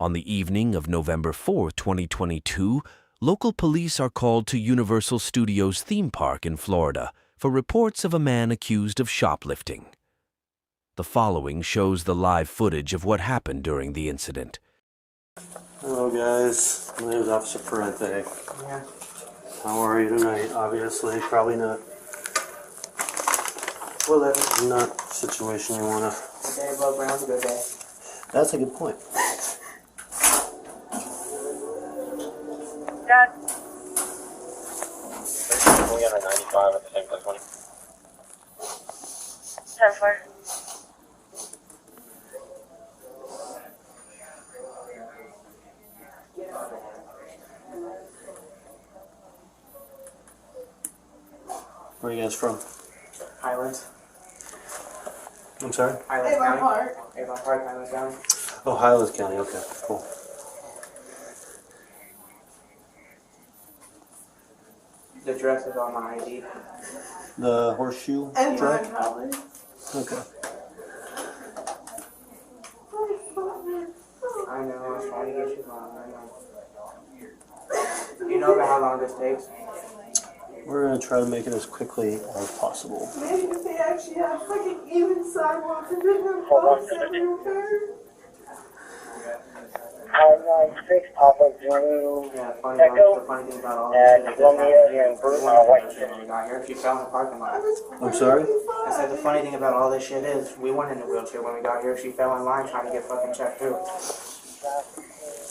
On the evening of November 4, 2022, local police are called to Universal Studios theme park in Florida for reports of a man accused of shoplifting. The following shows the live footage of what happened during the incident. Hello guys, my name is Officer Parente. Yeah. How are you tonight? Obviously, probably not. We'll live it. Not a situation you wanna. A day above ground's a good day. That's a good point. Dad. We on a 95 at the same place, 20. 10-4. Where are you guys from? Highlands. I'm sorry? Highlands County. Avon Park, Highlands County. Oh, Highlands County. Okay, cool. The dress is on my ID. The horseshoe And track? Ron Howard. Okay. I know, I was trying to get you on. I know. Do you know about how long this takes? We're gonna try to make it as quickly as possible. Maybe if they actually had fucking even sidewalks and didn't have Hold on, boats everywhere. 596 Papa Zulu. Yeah, Echo. the funny thing about all this shit is Columbia and we Bruce wanted White. that shit when we got here. She fell in the parking lot. I'm sorry? I said the funny thing about all this shit is we went in the wheelchair when we got here. She fell in line trying to get fucking checked through.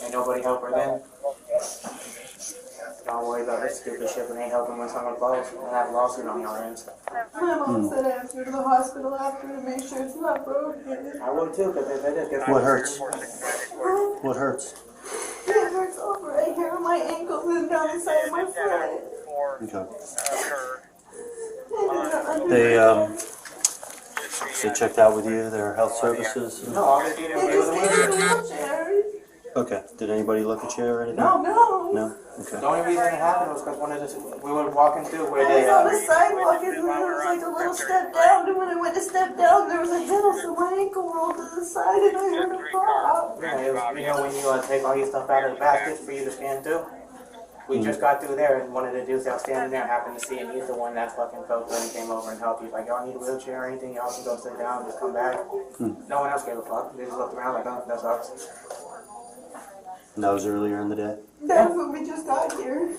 Ain't nobody help her then. Don't worry about this stupid shit when they helping when someone falls and have a lawsuit on your hands. My mom said I have to go to the hospital after to make sure it's not broken. I would too, because if it is, guess What hurts? What hurts? It hurts over right here on my ankles and down the side of my foot. Okay. They checked out with you, their health services? No, all they did They was just be gave with me a a wheelchair. wheelchair. Okay. Did anybody look at you or anything? No. No. No? Okay. The only reason it happened was because we were walking through where I they, was on the sidewalk and there was like a little step down, and when I went to step down, there was a hill, so my ankle rolled to the side and I heard a pop. yeah, it was, you know, when you take all your stuff out of the baskets for you to scan through. We just got through there, and one of the dudes that was standing there happened to see, and he's the one that fucking felt good and came over and helped. He's like, y'all need a wheelchair or anything? Y'all can go sit down, just come back. No one else gave a fuck. They just looked around like, oh, that sucks. And that was earlier in the day? That's when we just got here.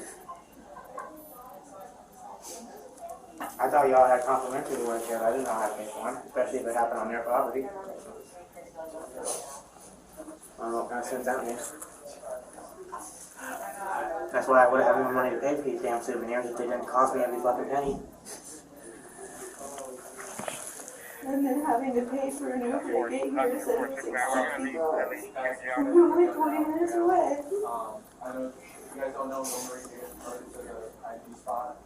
I thought y'all had complimentary wheelchairs. I didn't know how to pay for one, especially if it happened on their property. I don't know what kind of sense that makes. That's why I would have had more money to pay for these damn souvenirs if they didn't cost me every fucking penny. And then having to pay for an Uber to get here is $60. We're only 20 minutes away. I know you guys don't know Marie to get converted to the ID spot.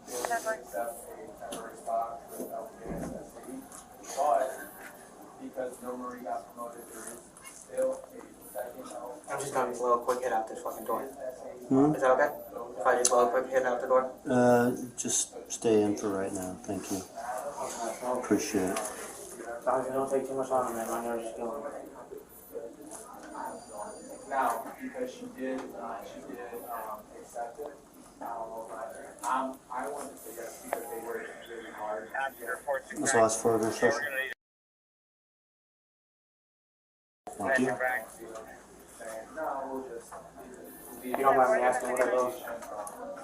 They would accept a temporary spot with LPSSC, but because No Marie got promoted, there is still a second LPSSC. I'm just gonna blow a quick hit out this fucking door. Is that okay? If I just blow a quick hit out the door? Just stay in for right now. Thank you. Appreciate it. As long as you don't take too much on them, my nerves just killing me. Now, because she did accept it. I wanted to say yes because they worked really hard. That's the last four of your social. Thank you. If you don't mind me asking what are those?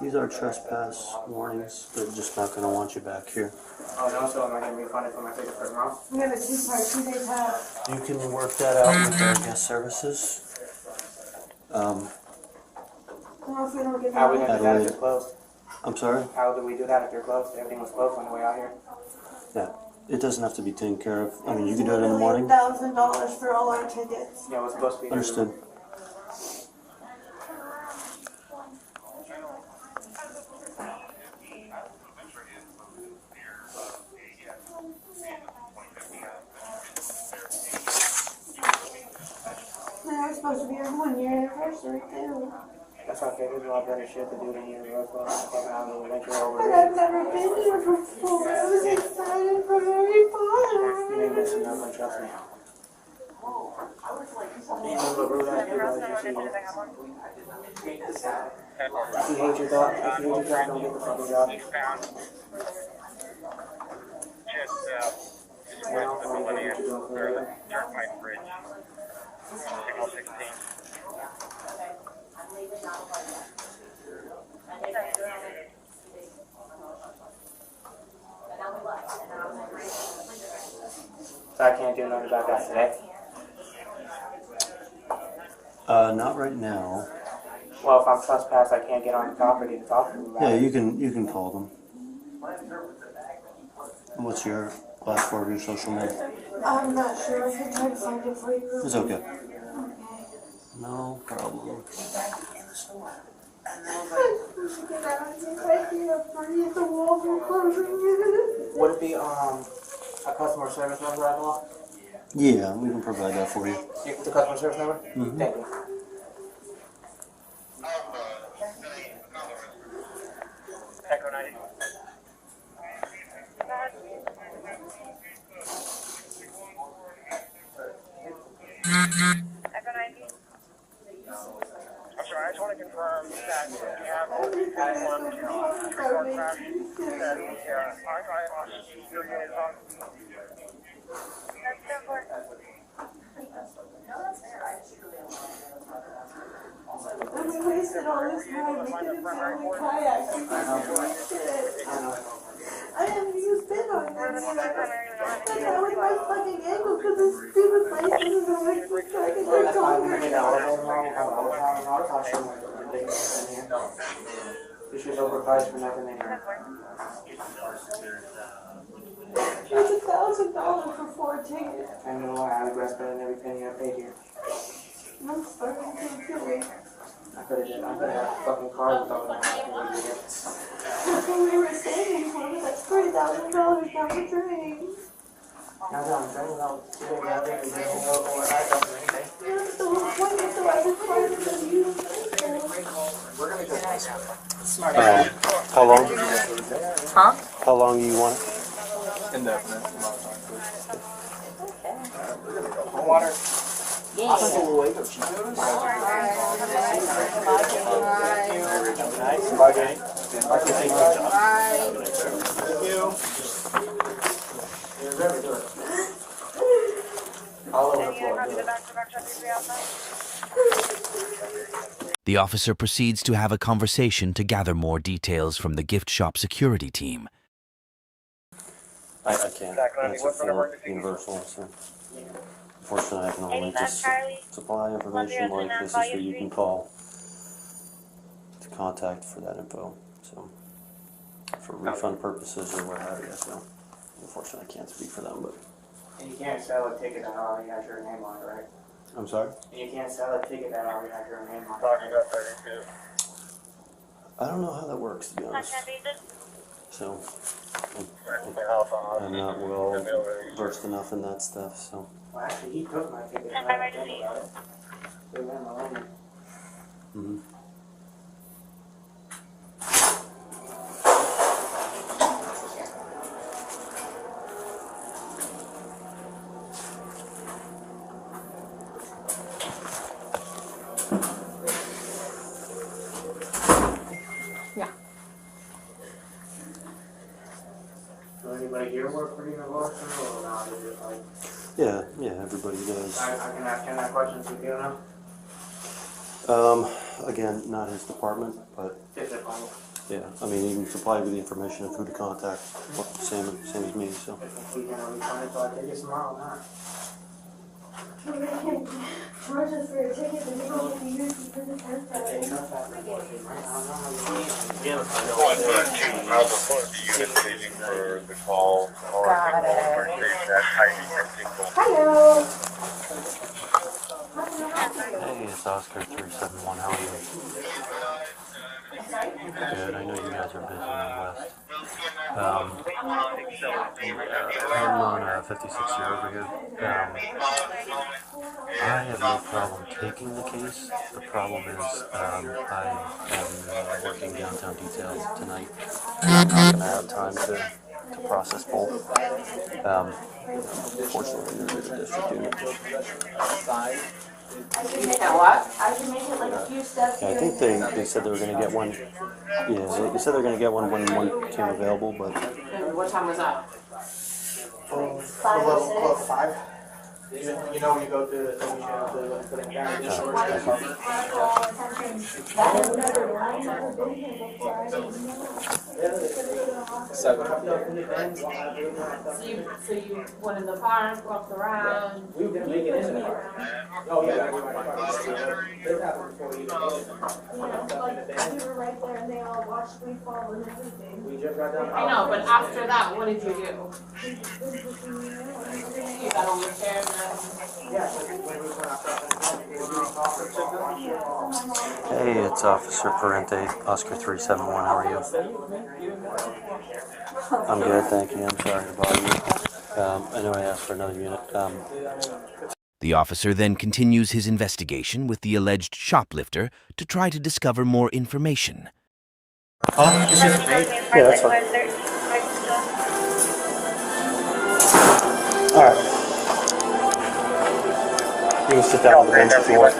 These are trespass warnings. They're just not going to want you back here. Oh, and also, am I getting refunded for my ticket for tomorrow? We have a two-day pass. You can work that out with their guest services. Well, if we don't get How are we money. gonna do that if they're closed? I'm sorry? How do we do that if they're closed? Everything was closed on the way out here. Yeah. It doesn't have to be taken care of. I mean, you can do it in the morning. $1,000 for all our tickets. Yeah, it was supposed to be. Understood. And we're supposed to be our 1-year anniversary too. That's okay, there's a lot better shit to do than your road club. Come out and venture over But there. I've never been here before. I was excited for Harry You Potter. ain't missing nothing, trust me. If you hate your job, don't get the fucking job. Just west of the Millennium, or the Turnpike Bridge. Signal 16. So I can't do nothing about that today. Not right now. Well, if I'm trespassed, I can't get on the property to talk to them about Yeah, it. you can call them. What's your last word of your social media? I'm not sure. I can try to find it for you. It's okay. No problem. Would it be a customer service number at all? Yeah, we can provide that for you. The customer service number? Mhm. Thank you. Echo 90. I'm sorry, I just want to confirm that you have all the one report back that your unit is on. We wasted all this time. We could have found a kayak. We could have shit. I haven't used been on this. And now with my fucking ankle because this stupid place is always trying to That's get why we made over. an elevator wrong. Have all the time in our costume. In here. This is overpriced for nothing in here. It's $1,000 for 4 tickets. I know I regret spending every penny I paid here. I'm starting to kill me. I could have had a fucking car without that. That's what we were saving for, but that's $3,000 down the drain. Now that I'm done without doing nothing, and doing no more I don't do anything. That's the whole point, so I just wanted to use it. We're gonna go smart. How long? Huh? How long do you want it? Indefinite. Water. All over the floor. The officer proceeds to have a conversation to gather more details from the gift shop security team. I can't answer for Universal, so unfortunately I can only just supply information like this is who you can call to contact for that info. So for refund purposes or what have you, so unfortunately I can't speak for them, but And you can't sell a ticket that already has your name on it, right? I'm sorry? And you can't sell a ticket that already has your name on it. Talking about 32. I don't know how that works, to be honest. So I'm not well versed enough in that stuff, so. Well, actually, he took my ticket. And I didn't think about it. They went along. Mhm. Does anybody here work for Universal or not? Is it like, Yeah, everybody does. I can ask him that question if you know? Again, not his department, but If it's on, yeah, I mean, he can supply you with the information of who to contact, same as me, so. if we can refund it, so I take it tomorrow, not. They can charge us for a ticket and they don't have to use it for the test They drive. trust that bullshit, right? I don't know how you do it. I'll report the unit leaving for the call or Got it. that hiding Hello. Hey, it's Oscar 371. How are you? Good. I know you guys are busy in the West. I'm on 56 year over here. I have no problem taking the case. The problem is I am working downtown detail tonight. I'm not going to have time to process both. Fortunately, you're in the district unit. I can You make can't it, what? I can make it like a few steps Yeah, I here think and there. they said they were gonna get one. Yeah, they said they're gonna get one when one came available, but And what time was that? Five or six. 5. You know when you go through the thing, you should put it down. Medical attention. That is another one. I've never been here before. I didn't know. So you went in the park, walked around. We didn't make it in there. Oh, yeah. This happened before we even made it. Yeah, like, we were right there and they all watched me fall and everything. We just got done. I know, but after that, what did you do? You got on the stairs and Yeah, so when we went outside, we were doing officer signal. hey, it's Officer Parente, Oscar 371. How are you? I'm good, thank you. I'm sorry to bother you. I know I asked for another unit. The officer then continues his investigation with the alleged shoplifter to try to discover more information. Yeah, that's fine. All right. You can sit down on the bench if you want.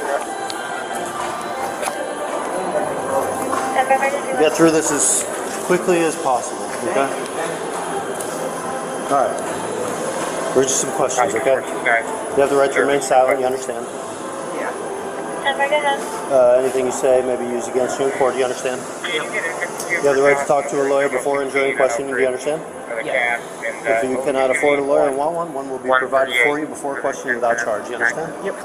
Get through this as quickly as possible, okay? All right. Here's just some questions, okay? You have the right to remain silent, you understand? Anything you say may be used against you in court, you understand? You have the right to talk to a lawyer before and during questioning, do you understand? If you cannot afford a lawyer and want one will be provided for you before questioning without charge, you understand? Yep.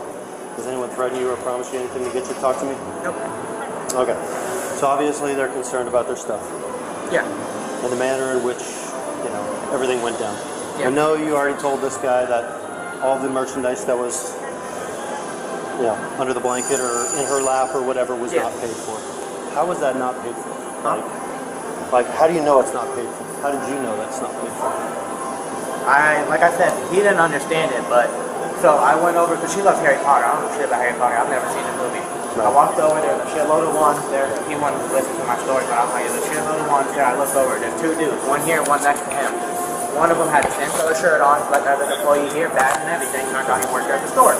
Does anyone threaten you or promise you anything to get you to talk to me? Nope. Okay. So obviously they're concerned about their stuff Yeah. and the manner in which, everything went down. Yeah. I know you already told this guy that all the merchandise that was, under the blanket or in her lap or whatever was Yeah. not paid for. How was that not paid for? Huh? Like, how do you know it's not paid for? How did you know that's not paid for? Like I said, he didn't understand it, but so I went over because she loves Harry Potter. I don't know shit about Harry Potter. I've never seen the movie. I walked over there. There's a shitload of ones there. He wanted to listen to my story, but I was like, there's a shitload of ones there. I looked over. There's two dudes, one here, one next to him. One of them had the same color shirt on, like every employee here, badge and everything. And I thought he worked there at the store.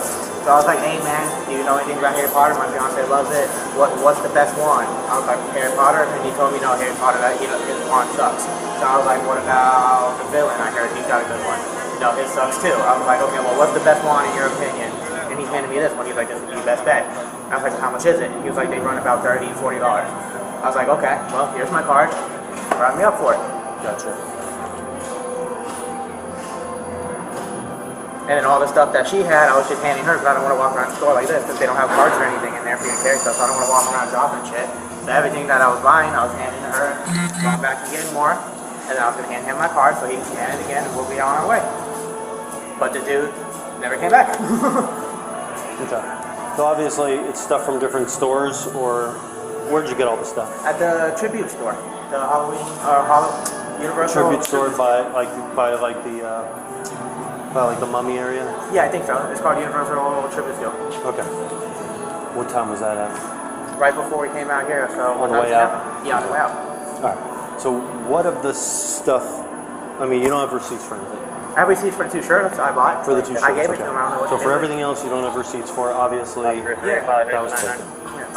So I was like, hey man, do you know anything about Harry Potter? My fiance loves it. What's the best one? I was like, Harry Potter, and he told me no, Harry Potter, that his wand sucks. So I was like, what about the villain? I heard he's got a good one. No, his sucks too. I was like, okay, well, what's the best one in your opinion? And he handed me this one. He's like, this is the best bet. I was like, how much is it? He was like, they run about $30, $40. I was like, okay, well, here's my card. Round me up for it. Gotcha. And then all the stuff that she had, I was just handing her because I don't want to walk around the store like this because they don't have cards or anything in there for you to carry stuff. So I don't want to walk around shopping shit. So everything that I was buying, I was handing to her, going back and getting more. And then I was going to hand him my card so he can scan it again and we'll be on our way. But the dude never came back. Okay. So obviously it's stuff from different stores, or where'd you get all the stuff? At the Tribute store. The Halloween, Universal. Tribute store by the Mummy area? Yeah, I think so. It's called Universal Tribute store. Okay. What time was that at? Right before we came out here, so. On the way out? Yeah, on the way out. Alright. So what of the stuff, you don't have receipts for anything? I have receipts for the two shirts I bought. For the two shirts, I gave it okay. to him. I don't know what So to for do. everything else you don't have receipts for, obviously, Yeah. that was taken.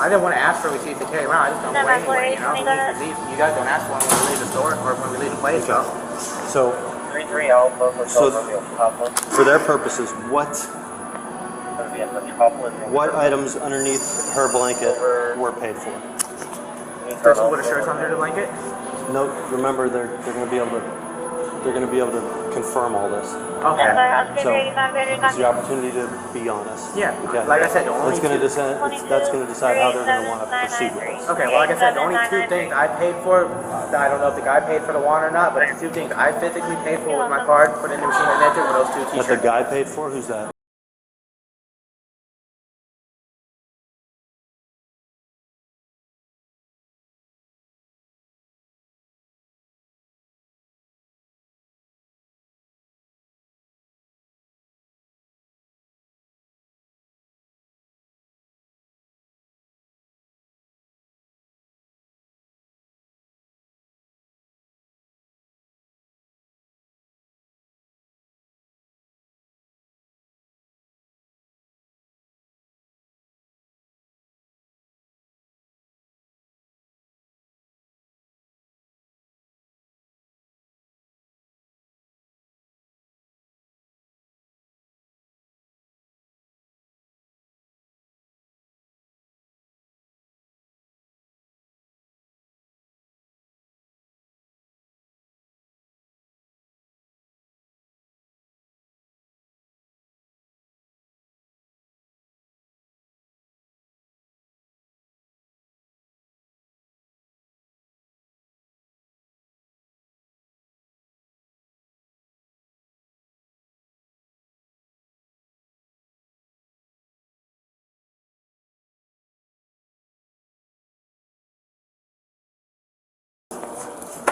I didn't want to ask for receipts to carry around. I just don't know anyway, We need receipts. You guys don't ask for them when we leave the store or when we leave the place, so. So, 33 Alpha for So- Papa. for their purposes, what items underneath her blanket were paid for? First one with the shirts under the blanket? No, remember they're going to be able to confirm all this. Okay. So it's the opportunity to be honest. Yeah, Okay. like I said, the only That's going to decide. That's going to decide how they're going to want to proceed with this. Okay, well, like I said, the only two things I paid for, I don't know if the guy paid for the one or not, but the two things I physically paid for with my card, put in the machine and entered were those two That the t-shirts. guy paid for? Who's that?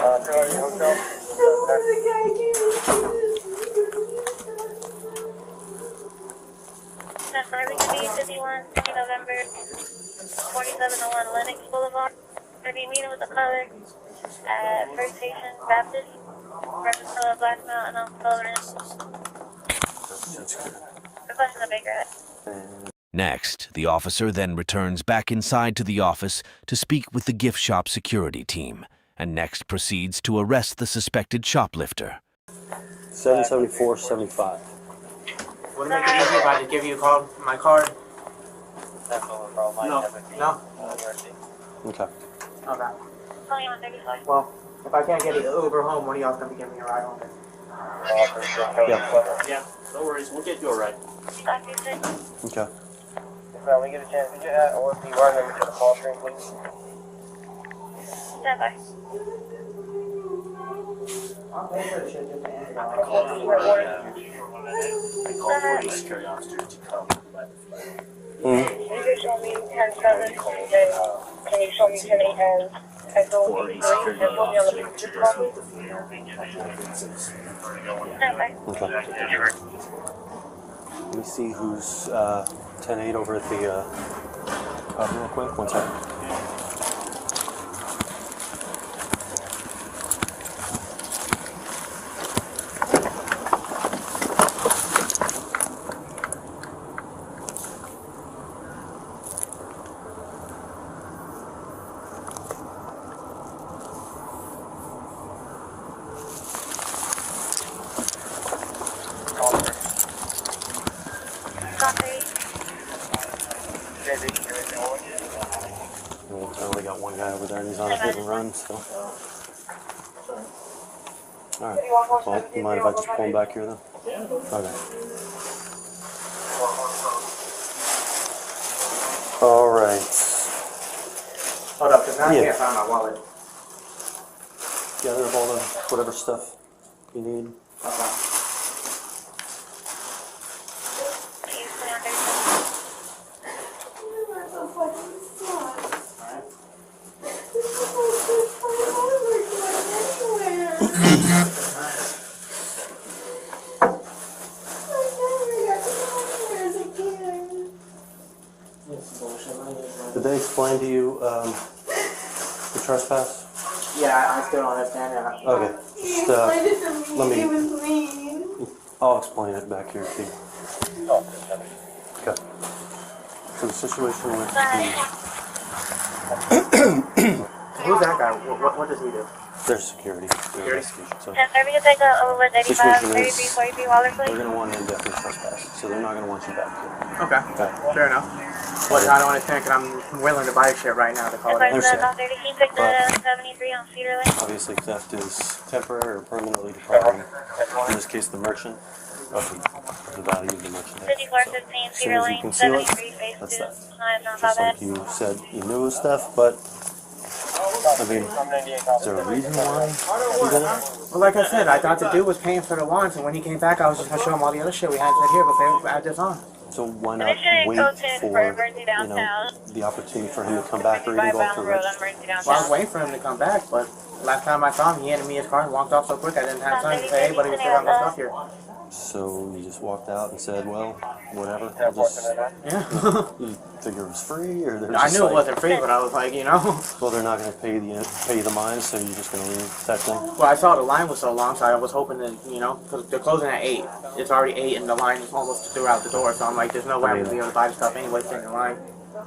Charlie Hotel. The guy gave me That's why we can be 51, November 4701 Lennox Boulevard. We're going to be meeting with the caller at First Station Baptist, reference to the Black Mountain on Sullivan. Requesting the Baker. Next, the officer then returns back inside to the office to speak with the gift shop security team, and next proceeds to arrest the suspected shoplifter. 774.75. Would it make it easier if I just give you a call, my card? No. No? Okay. Okay. Calling on 35. Well, if I can't get an Uber home, one of y'all's gonna be giving me a ride home then. Yeah. No worries, we'll get you a ride. Copy 6. Okay. If we get a chance, could you add or the wire number to the call screen, please? Stand by. I'll pay for the shit just to answer that. I called police security officer to come by the flight. Can you show me 10-7? Can you show me 10-8 and Echo 3? And put me on the picture call, please. Stand by. Okay. Let me see who's 10-8 over at the pub real quick. One second. Copy. I only got one guy over there and he's on a hit and run, so. Alright. Well, you mind if I just pull him back here then? Okay. Alright. Hold up, cause now I Yeah. can't find my wallet. Gather up all the whatever stuff you need. Okay. Please, clear on 37. What the fucking suck? Alright. This is supposed to find out anywhere. I never got to go anywhere again. This is bullshit. Let me just- Did they explain to you the trespass? Yeah, I still don't understand that. Okay. He Just, explained it to me. let me- It was mean. I'll explain it back here to you. Okay. So the situation with Who's that guy? What does he do? their security, their investigation. So And we can take a over 35, Situation is- 33, 43 Waller, they're please. going to want an indefinite trespass. So they're not going to want you back here. Okay. Okay. Fair enough. What I don't understand, cause I'm willing to buy shit right now to call it. Request understand. the 30. Can you pick the 73 on Cedar Lane? Obviously, theft is temporary or permanently depriving, in this case, the merchant of the value of the merchandise. 5415 As soon Cedar as you Lane, conceal it, 73, phase that's 2. theft. I'm not Just bad. like you said you knew it was theft, but I mean, is there a reason why you did it? Well, like I said, I thought the dude was paying for the lawns, and when he came back, I was just gonna show him all the other shit we had said here, but they add this on. So why not Commissioner wait Colton for, for Emergency you downtown. know, the opportunity for him to come back or By even go up to Bound the Road, register? Emergency Well, I was downtown. waiting for him to come back, but last time I saw him, he handed me his car and walked off so quick I didn't have time to say, hey, buddy, we still got my stuff here. So you just walked out and said, well, whatever, I'll just, Yeah. you figure it was free, or they're I just knew it like, wasn't free, but I was like, you know. well, they're not going to pay the mine, so you're just going to leave that thing? Well, I saw the line was so long, so I was hoping that, you know, because they're closing at 8. It's already 8, and the line is almost throughout the door, so I'm like, there's no way I'm going to be able to buy the stuff anyway, sitting in line.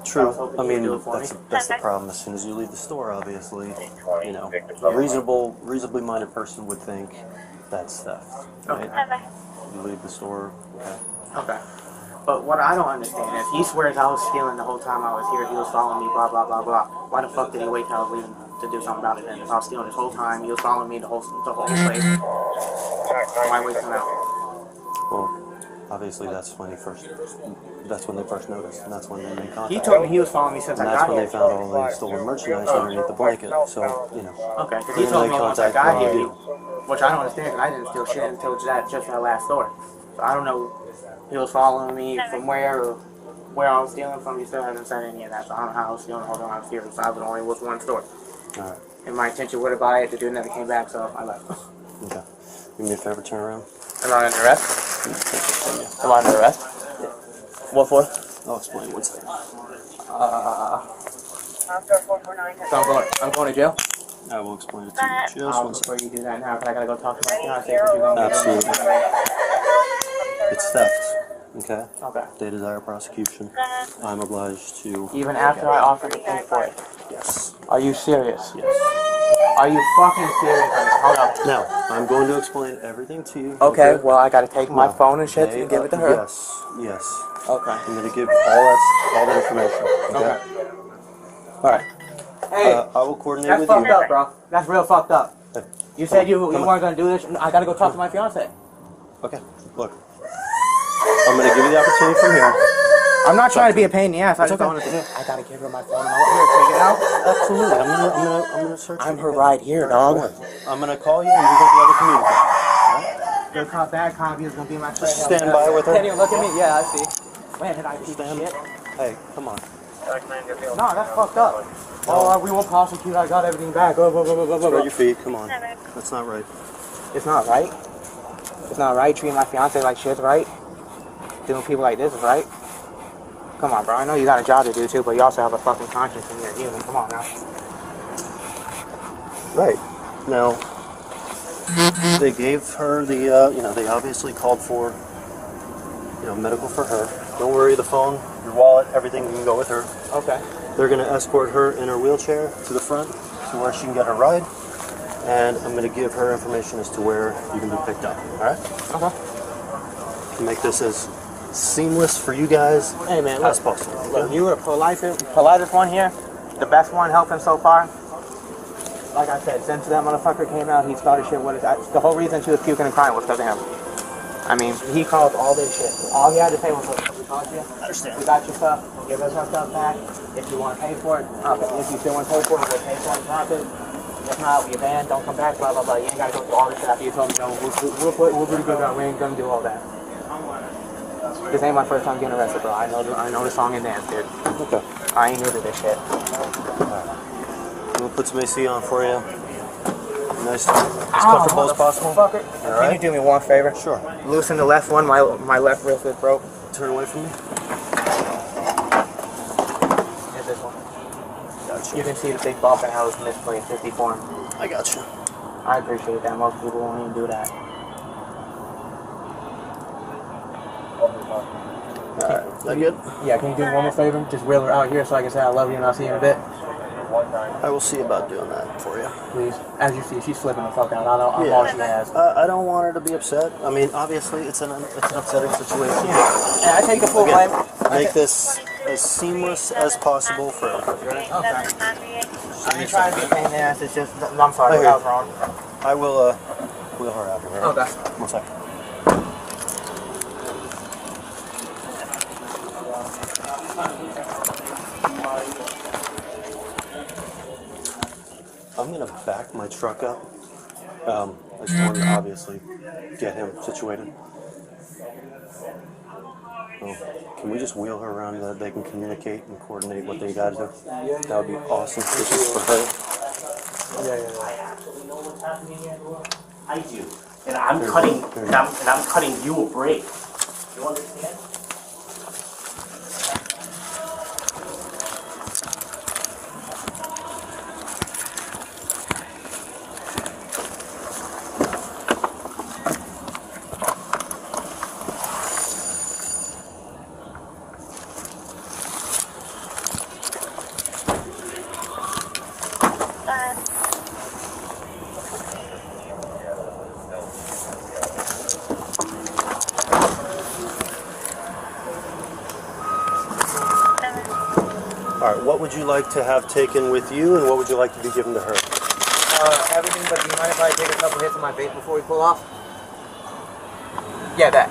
True. hoping I you mean, would do it for that's the problem. As soon as you leave the store, obviously, you know, a reasonably minded person would think that's theft, right? Bye-bye. You leave the store, okay. Okay. But what I don't understand is he swears I was stealing the whole time I was here. He was following me, blah, blah, blah, blah. Why the fuck did he wait till I was leaving to do something about it then? If I was stealing this whole time, he was following me the whole place. Why wait till now? Well, obviously that's when they first noticed, and that's when they made contact. He told me he was following me since and I that's got when here. they found all the stolen merchandise underneath the blanket. So, you know, Okay, because he They're told gonna me make once I contact got while here, you which I don't understand because I didn't steal shit until just that last store. So I don't know if he was following me from where or where I was stealing from. He still hasn't said any of that, so I don't know how I was stealing the whole time I was here. Besides, it only was one store. Alright. And my intention would have buy it, the dude never came back, so I left. Okay. Do me a favor, turn around. Am I under arrest? Am I under arrest? What for? I'll explain one second. So I'm going to jail? I will explain it to you. Just one second. Before you do that now, because I gotta go talk to my fiance. What you gonna do? Absolutely. It's theft. Okay? Okay. They desire prosecution. I'm obliged to. Even after I offered to pay for it? Yes. Are you serious? Yes. Are you fucking serious? Hold up. Now, I'm going to explain everything to you. Okay, well, I gotta take my No. phone and shit and give it to her. Yes. Yes. Okay. I'm gonna give all the information. Okay. Alright. Hey, I will coordinate that's with fucked you. up, bro. That's real fucked up. Hey, You said you come on. weren't gonna do this. I gotta go talk to my fiance. Okay. Look. I'm gonna give you the opportunity from here. I'm not trying to be a pain in the ass. I It's just okay. don't understand. I gotta give her my phone. Here, take it out. Absolutely. I'm gonna search. I'm for her you. right here, dog. I'm gonna call you and you're gonna be able to communicate. Good cop, bad cop. He's gonna be my friend. Just stand by with her. Can you look at me? Yeah, I see. Man, did I piece of Stand. shit? Hey, come on. No, that's fucked up. Oh, we won't prosecute. I got everything back. Blah, blah, blah, blah, blah, Spread blah. your feet. Come on. That's not right. It's not right. It's not right treating my fiance like shit's right. Doing people like this is right. Come on, bro. I know you got a job to do too, but you also have a fucking conscience and you're human. Come on now. Right. Now, they gave her the, they obviously called for, medical for her. Don't worry, the phone, your wallet, everything can go with her. Okay. They're going to escort her in her wheelchair to the front to where she can get her ride. And I'm going to give her information as to where you can be picked up. All right? Okay. To make this as seamless for you guys Hey, man, as look. possible. Look, you were the politest one here. The best one helping so far. Like I said, since that motherfucker came out, he started shit with us. The whole reason she was puking and crying was because of him. I mean, he caused all this shit. All he had to say was, look, we called you. I understand. We got your stuff. Give us our stuff back. If you want to pay for it, okay. If you still want to pay for it, we'll pay for it. Drop it. If not, you're banned. Don't come back. Blah blah blah. You ain't gotta go through all this shit after you told me no. We'll do the good job. We ain't gonna do all that. This ain't my first time getting arrested, bro. I know the song and dance, dude. Okay. I ain't new to this shit. We'll put some AC on for you. Nice, as comfortable as possible. Fucker. All Can right. you do me one favor? Sure. Loosen the left one. My left wrist is broke. Turn away from me. Is this one? Gotcha. You can see the big bump and how it's misplaced 54. I got you. I appreciate that. Most people won't even do that. Alright, that good? Yeah, can you do me one more favor? Just wheel her out here so I can say I love you and I'll see you in a bit. I will see about doing that for you. Please. As you see, she's flipping the fuck out. I know all she has. I don't want her to be upset. I mean, obviously, it's an upsetting situation. And I take the full Again, blame. make this as seamless as possible for everybody. Okay. I ain't trying to be a pain in the ass. It's just, I'm sorry. I was wrong. I will wheel her out here. Okay. 1 second. I'm gonna back my truck up. I just wanted to obviously get him situated. So, can we just wheel her around so that they can communicate and coordinate what they gotta do? That would be awesome. This is for her. I do. And I'm cutting and I'm cutting you a break. You understand? Alright, what would you like to have taken with you and what would you like to be given to her? Everything, but do you mind if I take a couple hits of my face before we pull off? Yeah, that.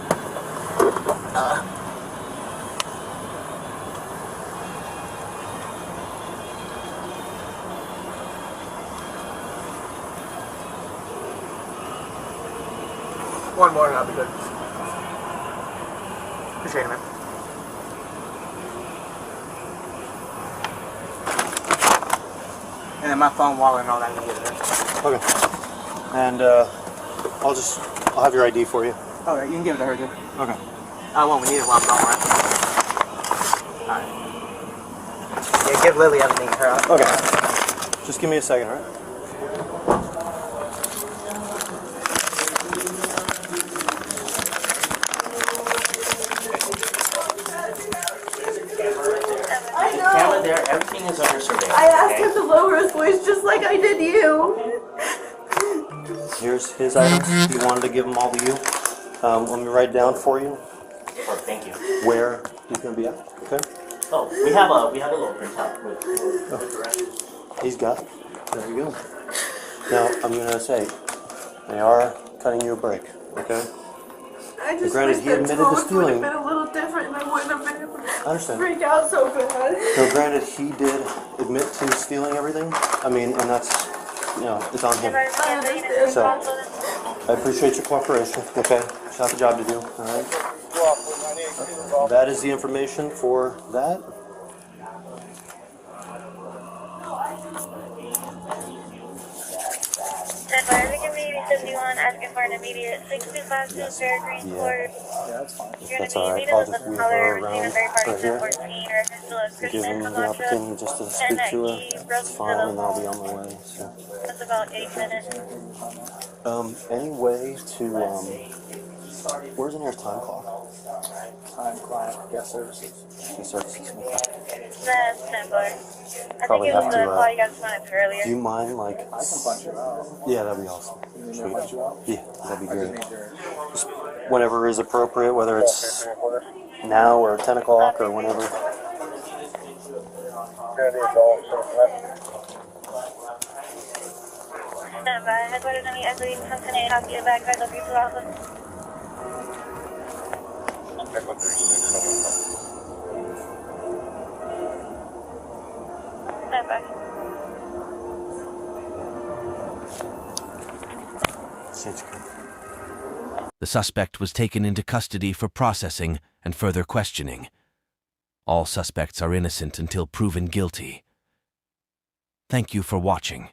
One more and I'll be good. Appreciate it, man. And then my phone, wallet, and all that. You can get it. Okay. And I'll have your ID for you. Okay, you can give it to her too. Okay. I won't need it while I'm gone, right? Alright. Yeah, give Lily everything to her. Okay. Just give me a second, all right? I Camera know. there, everything is under surveillance. I asked okay? him to lower his voice just like I did you. Here's his items. He wanted to give them all to you. Let me write down for you Oh, thank you. where he's going to be at. Okay? Oh, we have a little printout with He's got it. There you go. Now, I'm going to say, they are cutting you a break. Okay? I just Granted, wish he the admitted to tone would stealing. have been a little different and I wouldn't have been able I to understand. freak out so bad. Now, granted, he did admit to stealing everything. I mean, and that's, it's on him. So, I appreciate your cooperation. Okay? Just have a job to do. All right? That is the information for that. And by the community 71 asking for an immediate 6252 Fairgreen Court. that's fine. You're That's going all to right. be I'll meeting with just the wheel caller, her receiving around very party right here. 14, or if it's still a Give Christian him the Camacho. opportunity just to speak And that to her. he broke It's into fine, the and I'll be home. on my way. So, That's about 8 minutes. any way to where's in your time clock? Time clock, guest services. Guest services. That's standby. I Probably think it was have the to, call you guys wanted to earlier. Do you mind, like? I can punch you out. Yeah, that'd be awesome. You need me to punch you out? Yeah, that'd be I just great. need your... Whenever is appropriate, whether it's now or 10 o'clock or whenever. Standby. Headquarters on the equity from today. Copy the back of your office. Standby. The suspect was taken into custody for processing and further questioning. All suspects are innocent until proven guilty. Thank you for watching.